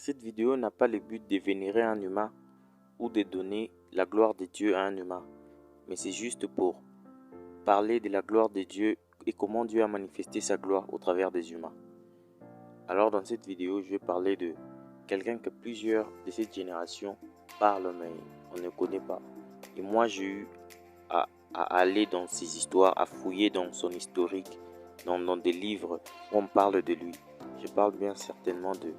Cette vidéo n'a pas le but de vénérer un humain ou de donner la gloire de Dieu à un humain, mais c'est juste pour parler de la gloire de Dieu et comment Dieu a manifesté sa gloire au travers des humains. Alors dans cette vidéo, je vais parler de quelqu'un que plusieurs de cette génération parlent, mais on ne connaît pas. Et moi, j'ai eu à aller dans ses histoires, à fouiller dans son historique, dans des livres où on parle de lui. Je parle bien certainement de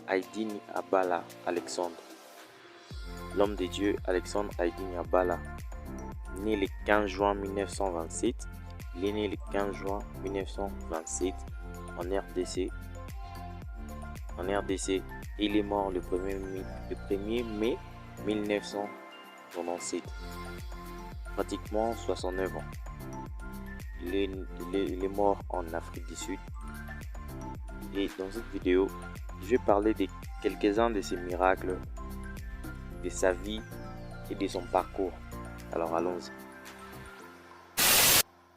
Haydn Abala Alexandre. L'homme de Dieu Alexandre Haydn Abala, né le 15 juin 1927. Il est né le 15 juin 1927 en RDC. Et il est mort le 1er mai 1997. Pratiquement 69 ans. Il est mort en Afrique du Sud. Et dans cette vidéo, je vais parler de quelques-uns de ses miracles, de sa vie et de son parcours. Alors allons-y.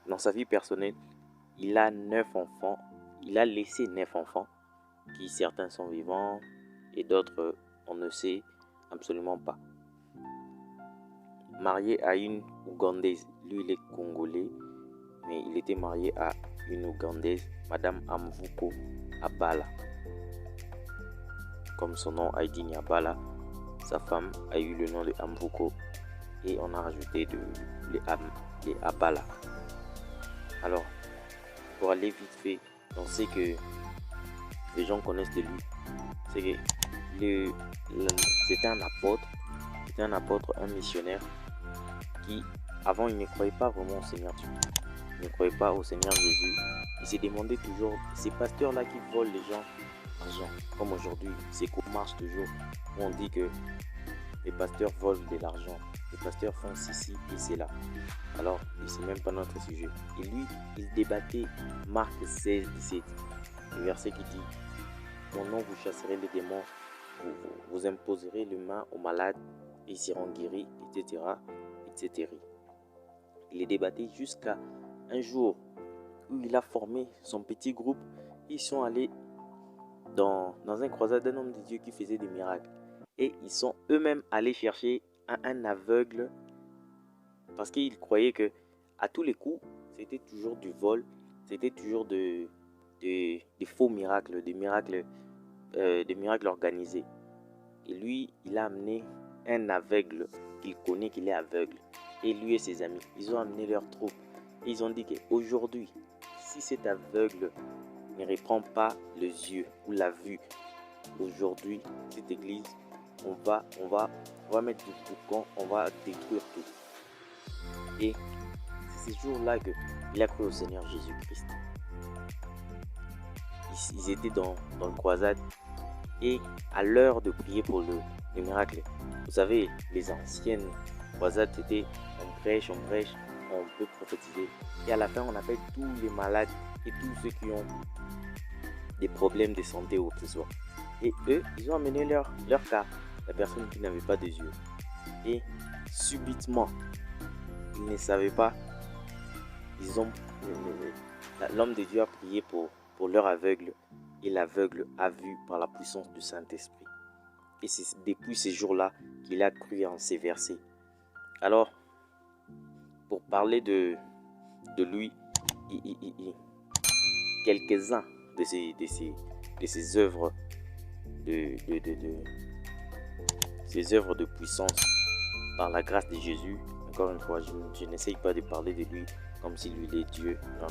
Dans sa vie personnelle, il a 9 enfants. Il a laissé 9 enfants, qui certains sont vivants et d'autres on ne sait absolument pas. Marié à une Ougandaise, lui il est congolais, mais il était marié à une Ougandaise, Madame Amvuko Abala. Comme son nom Haydn Abala, sa femme a eu le nom de Amvuko et on a rajouté les Abala. Alors, pour aller vite fait, on sait que les gens connaissent de lui. C'est que c'était un apôtre, un missionnaire qui, avant, il ne croyait pas vraiment au Seigneur Dieu. Il ne croyait pas au Seigneur Jésus. Il s'est demandé toujours, ces pasteurs-là qui volent les gens l'argent, comme aujourd'hui, c'est qu'on marche toujours, où on dit que les pasteurs volent de l'argent, les pasteurs font ceci et cela. Alors, c'est même pas notre sujet. Et lui, il débattait Marc 16, 17, le verset qui dit: mon nom vous chasserez les démons, vous imposerez les mains aux malades, et ils seront guéris, etc., etc. Il est débatté jusqu'à un jour où il a formé son petit groupe. Ils sont allés dans un croisade d'un homme de Dieu qui faisait des miracles. Et ils sont eux-mêmes allés chercher un aveugle parce qu'ils croyaient que à tous les coups, c'était toujours du vol, c'était toujours des faux miracles, des miracles organisés. Et lui, il a amené un aveugle qu'il connaît qu'il est aveugle. Et lui et ses amis, ils ont amené leur troupe. Et ils ont dit qu'aujourd'hui, si cet aveugle ne reprend pas les yeux ou la vue, aujourd'hui, cette église, on va mettre du boucan, on va détruire tout. Et c'est ce jour-là qu'il a cru au Seigneur Jésus-Christ. Ils étaient dans le croisade. Et à l'heure de prier pour le miracle, vous savez, les anciennes croisades, c'était on prêche, on peut prophétiser. Et à la fin, on appelle tous les malades et tous ceux qui ont des problèmes de santé ou que ce soit. Et eux, ils ont amené leur cas, la personne qui n'avait pas de yeux. Et subitement, ils ne savaient pas, l'homme de Dieu a prié pour leur aveugle. Et l'aveugle a vu par la puissance du Saint-Esprit. Et c'est depuis ces jours-là qu'il a cru en ces versets. Alors, pour parler de lui, quelques-uns de ses œuvres ses œuvres de puissance par la grâce de Jésus. Encore une fois, je n'essaye pas de parler de lui comme si lui est Dieu. Non.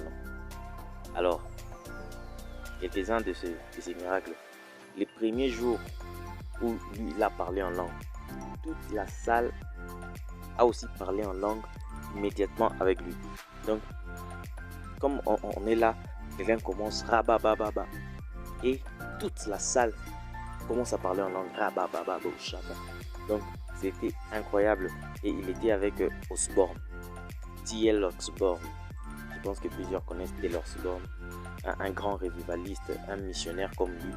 Alors, quelques-uns de ces miracles. Les premiers jours où lui il a parlé en langue, toute la salle a aussi parlé en langue immédiatement avec lui. Donc, comme on est là, quelqu'un commence rabababa et toute la salle commence à parler en langue rabababa. Donc, c'était incroyable. Et il était avec Osborne, T.L. Osborne. Je pense que plusieurs connaissent T.L. Osborne. Un grand révivaliste, un missionnaire comme lui.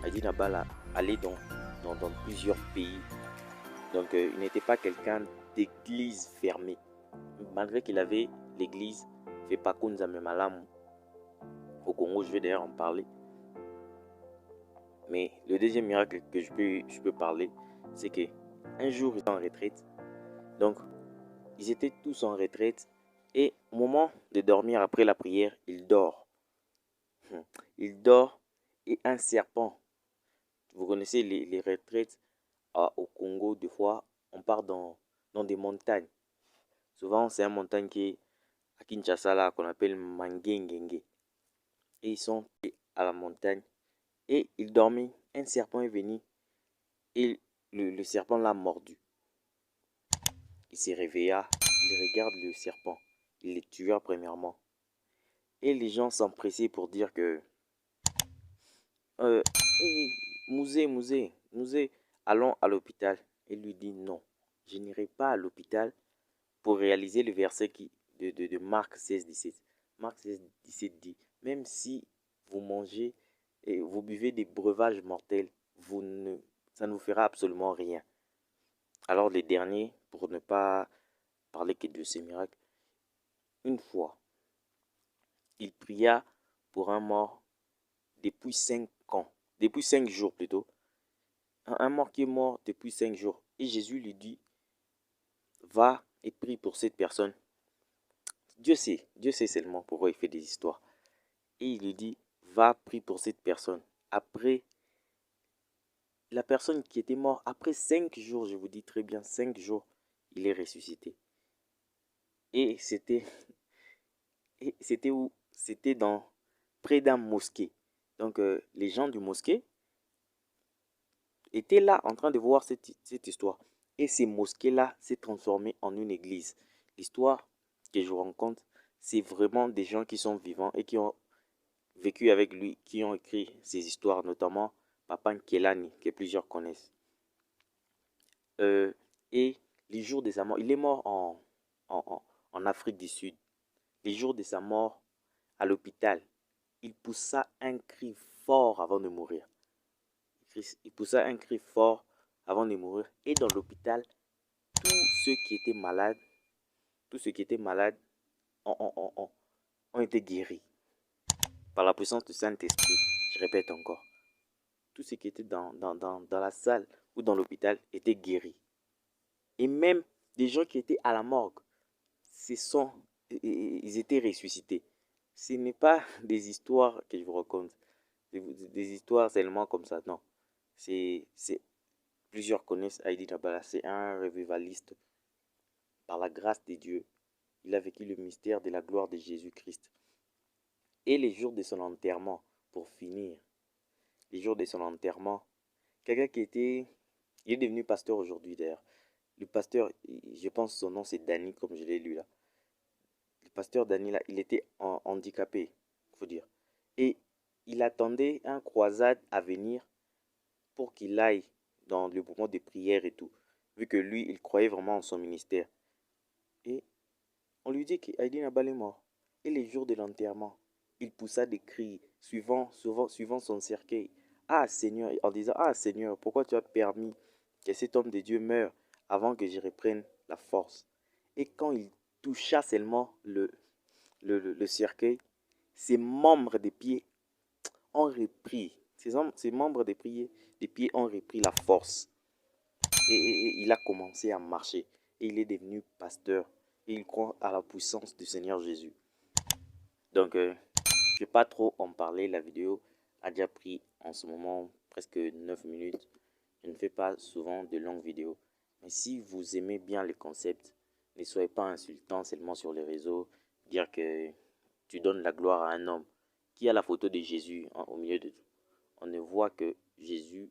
Haydn Abala allait dans plusieurs pays. Donc il n'était pas quelqu'un d'église fermée. Malgré qu'il avait l'église Fepakunza Memalamu au Congo, je vais d'ailleurs en parler. Mais le deuxième miracle que je peux parler, c'est que un jour, ils étaient en retraite. Donc, ils étaient tous en retraite. Et au moment de dormir après la prière, il dort. Il dort et un serpent. Vous connaissez les retraites au Congo, des fois, on part dans des montagnes. Souvent, c'est une montagne qui est à Kinshasa, là, qu'on appelle Mangengenge. Et ils sont à la montagne et ils dormaient. Un serpent est venu et le serpent l'a mordu. Il se réveilla, il regarde le serpent. Il le tua premièrement. Et les gens s'empressaient pour dire que hey, Mouzé, allons à l'hôpital. Il lui dit non, je n'irai pas à l'hôpital pour réaliser le verset de Marc 16, 17. Marc 16, 17 dit, même si vous mangez et vous buvez des breuvages mortels, ça ne vous fera absolument rien. Alors les derniers, pour ne pas parler que de ces miracles, une fois, il pria pour un mort depuis 5 ans, depuis 5 jours plutôt, un mort qui est mort depuis 5 jours. Et Jésus lui dit, va et prie pour cette personne. Dieu sait seulement pourquoi il fait des histoires. Et il lui dit, va prier pour cette personne. Après, la personne qui était morte, après 5 jours, je vous dis très bien, 5 jours, il est ressuscité. Et c'était où? C'était près d'un mosquée. Donc, les gens du mosquée étaient là en train de voir cette histoire. Et ces mosquées-là s'est transformée en une église. L'histoire que je vous raconte, c'est vraiment des gens qui sont vivants et qui ont vécu avec lui, qui ont écrit ces histoires, notamment Papa Nkelani, que plusieurs connaissent. Et les jours de sa mort, il est mort en Afrique du Sud. Les jours de sa mort, à l'hôpital, il poussa un cri fort avant de mourir. Il poussa un cri fort avant de mourir. Et dans l'hôpital, tous ceux qui étaient malades, ont été guéris par la puissance du Saint-Esprit. Je répète encore. Tous ceux qui étaient dans la salle ou dans l'hôpital étaient guéris. Et même des gens qui étaient à la morgue, ils étaient ressuscités. Ce n'est pas des histoires que je vous raconte, des histoires seulement comme ça, non. Plusieurs connaissent Heidi Nabala, c'est un revivaliste. Par la grâce de Dieu, il a vécu le mystère de la gloire de Jésus-Christ. Et les jours de son enterrement, pour finir, les jours de son enterrement, quelqu'un il est devenu pasteur aujourd'hui d'ailleurs. Le pasteur, je pense son nom c'est Danny, comme je l'ai lu là. Le pasteur Danny là, il était handicapé, faut dire. Et il attendait un croisade à venir pour qu'il aille dans le mouvement de prière et tout. Vu que lui, il croyait vraiment en son ministère. Et on lui dit qu'Heidi Nabal est mort. Et les jours de l'enterrement, il poussa des cris suivant son cercueil. Ah Seigneur, en disant, ah Seigneur, pourquoi tu as permis que cet homme de Dieu meure avant que je reprenne la force? Et quand il toucha seulement le cercueil, ses membres des pieds ont repris, ses membres des pieds ont repris la force. Et il a commencé à marcher. Et il est devenu pasteur. Et il croit à la puissance du Seigneur Jésus. Donc, je ne vais pas trop en parler. La vidéo a déjà pris en ce moment presque 9 minutes. Je ne fais pas souvent de longues vidéos. Mais si vous aimez bien les concepts, ne soyez pas insultant seulement sur les réseaux. Dire que tu donnes la gloire à un homme qui a la photo de Jésus au milieu de tout. On ne voit que Jésus.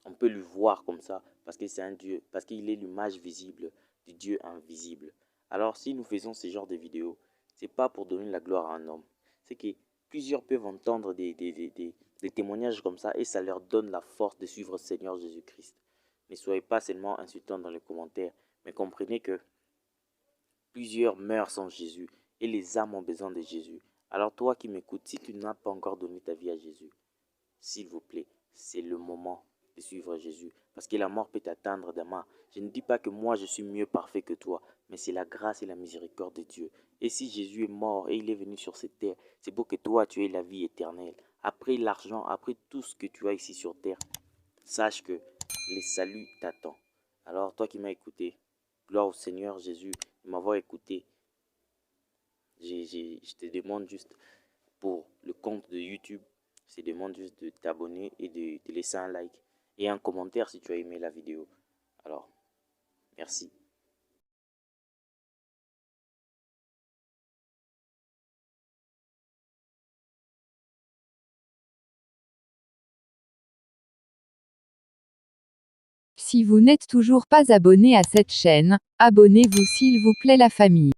On peut le voir comme ça parce que c'est un Dieu, parce qu'il est l'image visible du Dieu invisible. Alors si nous faisons ce genre de vidéos, c'est pas pour donner la gloire à un homme. C'est que plusieurs peuvent entendre des témoignages comme ça et ça leur donne la force de suivre le Seigneur Jésus-Christ. Ne soyez pas seulement insultants dans les commentaires, mais comprenez que plusieurs meurent sans Jésus et les âmes ont besoin de Jésus. Alors toi qui m'écoutes, si tu n'as pas encore donné ta vie à Jésus, s'il vous plaît, c'est le moment de suivre Jésus. Parce que la mort peut t'atteindre demain. Je ne dis pas que moi je suis mieux parfait que toi, mais c'est la grâce et la miséricorde de Dieu. Et si Jésus est mort et il est venu sur cette terre, c'est pour que toi tu aies la vie éternelle. après l'argent, après tout ce que tu as ici sur terre, sache que les saluts t'attendent. Alors toi qui m'as écouté, gloire au Seigneur Jésus de m'avoir écouté. Je te demande juste pour le compte de YouTube, je te demande juste de t'abonner et de laisser un like et un commentaire si tu as aimé la vidéo. Alors, merci. Si vous n'êtes toujours pas abonné à cette chaîne, abonnez-vous s'il vous plaît la famille.